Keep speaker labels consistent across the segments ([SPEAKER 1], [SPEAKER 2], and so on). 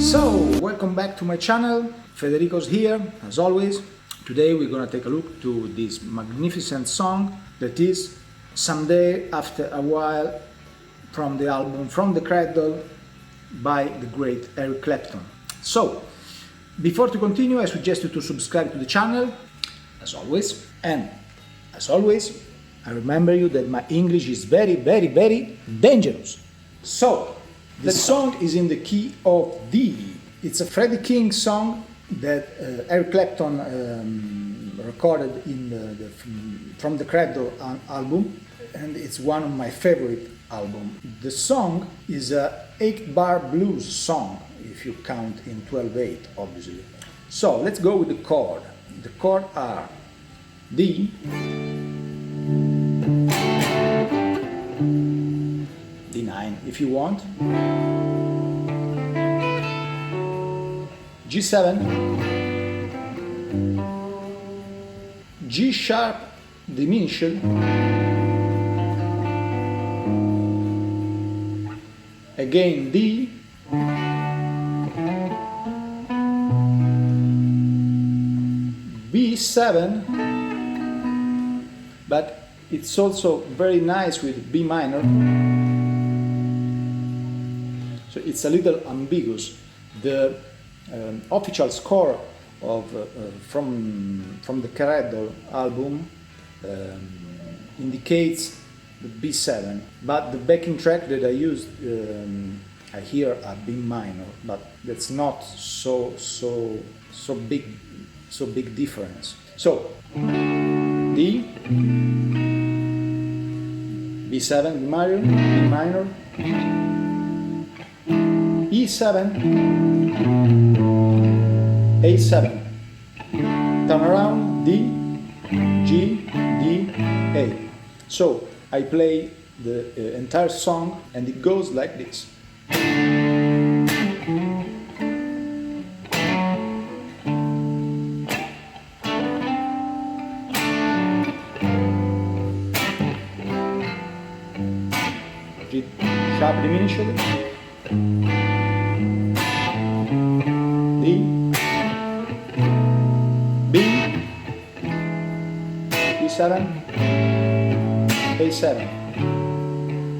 [SPEAKER 1] So, welcome back to my channel. Federico's here, as always. Today we're gonna take a look to this magnificent song that is Someday After a While from the album From the Cradle by the great Eric Clapton. So, before to continue, I suggest you to subscribe to the channel, as always. And, as always, I remember you that my English is very, very, very dangerous. So, the song is in the key of D. It's a Freddie King song that Eric Clapton recorded in the From the Cradle album, and it's one of my favorite albums. The song is a 8-bar blues song, if you count in 12/8, obviously. So let's go with the chord. The chords are D, D9 if you want, G7, G sharp diminished, again D, B7, but it's also very nice with B minor, so it's a little ambiguous. The official score of from the Cradle album indicates the B7, but the backing track that I used, I hear a B minor, but that's not so big difference. So D, B7, B minor, E7, A7, turn around, D, G, D, A. So I play the entire song and it goes like this. G sharp diminished, D, B, B7, A7,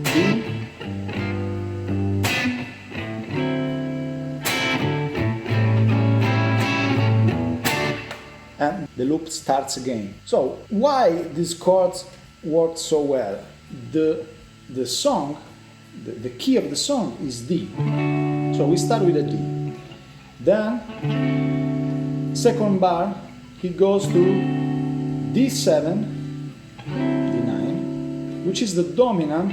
[SPEAKER 1] D, and the loop starts again. So why these chords work so well? The song, the key of the song is D. So we start with a D. Then, second bar, he goes to D7, D9, which is the dominant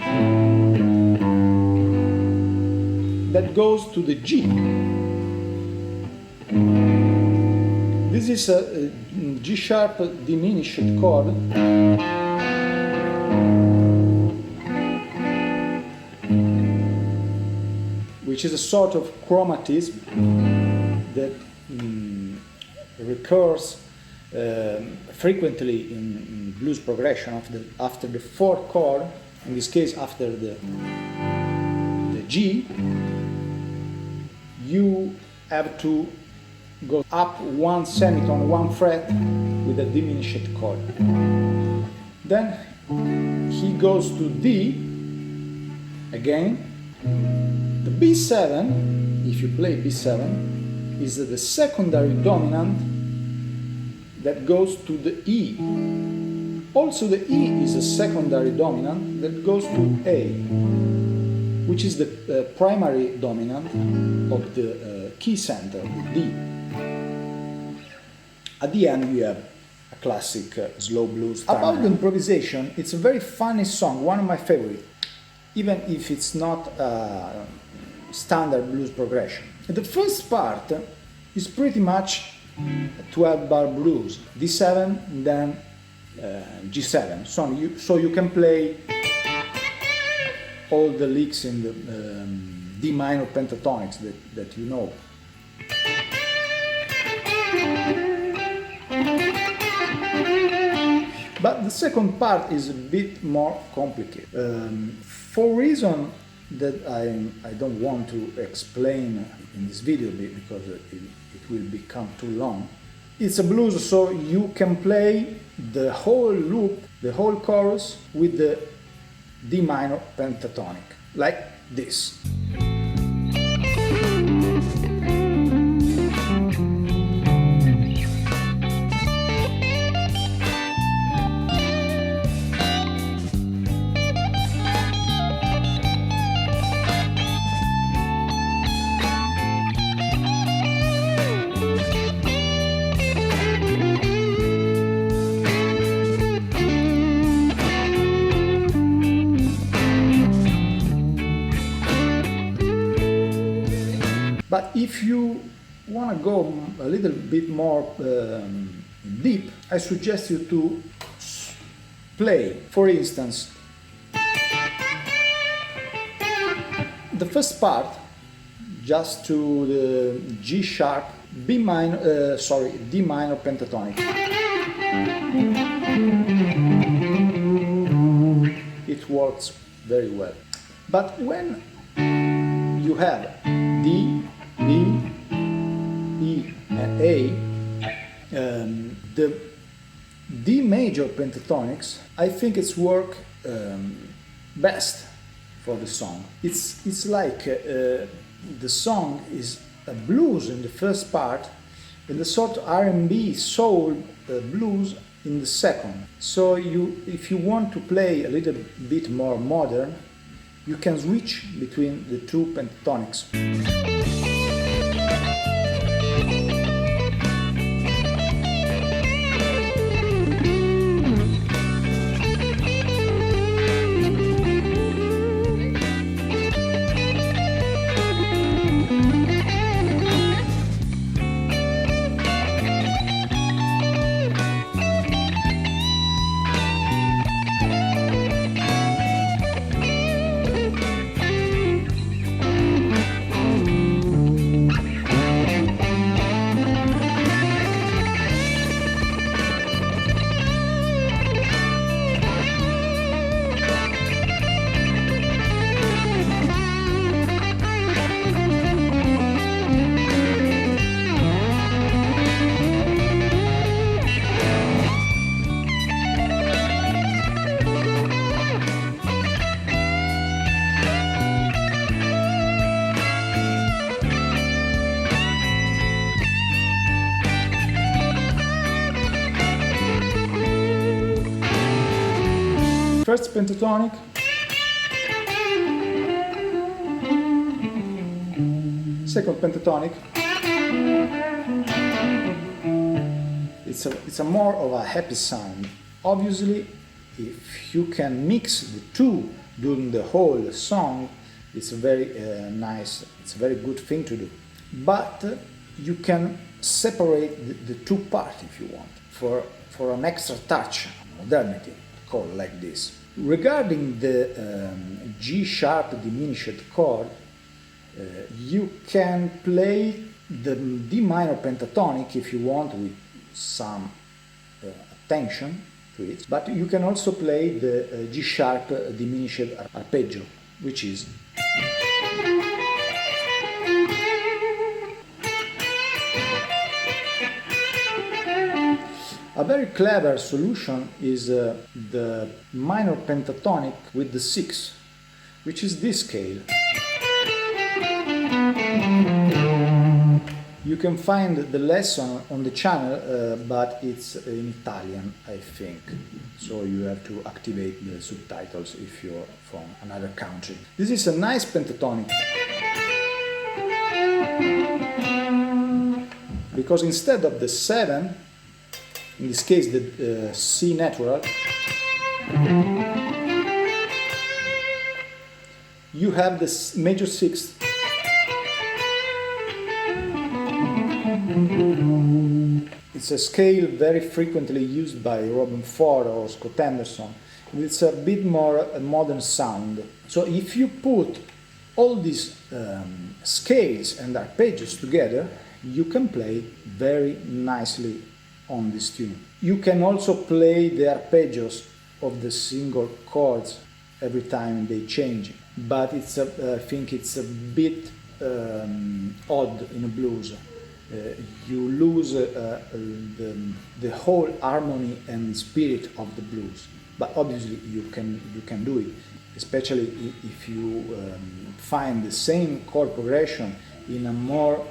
[SPEAKER 1] that goes to the G. This is a G sharp diminished chord, which is a sort of chromatism that recurs frequently in blues progression after the fourth chord, in this case after the G, you have to go up one semitone, one fret with a diminished chord. Then he goes to D again. The B7, if you play B7, is the secondary dominant that goes to the E. Also the E is a secondary dominant that goes to A, which is the primary dominant of the key center, the D. At the end we have a classic slow blues. About the improvisation, it's a very funny song, one of my favorites, even if it's not standard blues progression. The first part is pretty much 12-bar blues, D7, then G7. So you can play all the licks in the D minor pentatonics that you know. But the second part is a bit more complicated. For reason that I don't want to explain in this video because it will become too long. It's a blues, so you can play the whole loop, the whole chorus with the D minor pentatonic, like this. But if you want to go a little bit more deep, I suggest you to play, for instance, the first part just to the G sharp, D minor pentatonic. It works very well. But when you have D, B, E, and A, the D major pentatonics, I think it's work best for the song. It's like the song is a blues in the first part and the sort of R&B soul blues in the second. So if you want to play a little bit more modern, you can switch between the two pentatonics. First pentatonic, second pentatonic. It's a more of a happy sound. Obviously, if you can mix the two during the whole song, it's a very nice, it's a very good thing to do. But you can separate the two parts if you want, for an extra touch, modernity, chord like this. Regarding the G sharp diminished chord, you can play the D minor pentatonic if you want with some attention to it, but you can also play the G sharp diminished arpeggio, which is a very clever solution is the minor pentatonic with the 6, which is this scale. You can find the lesson on the channel, but it's in Italian, I think. So you have to activate the subtitles if you're from another country. This is a nice pentatonic, because instead of the 7, in this case the C natural, you have the major 6th. It's a scale very frequently used by Robin Ford or Scott Anderson. It's a bit more a modern sound. So if you put all these scales and arpeggios together, you can play very nicely on this tune. You can also play the arpeggios of the single chords every time they change. but I think it's a bit odd in a blues. You lose the whole harmony and spirit of the blues, but obviously you can do it, especially if you find the same chord progression in a more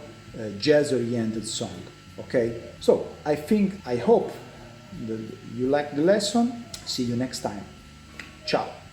[SPEAKER 1] jazz-oriented song. Okay, so I hope that you like the lesson. See you next time. Ciao.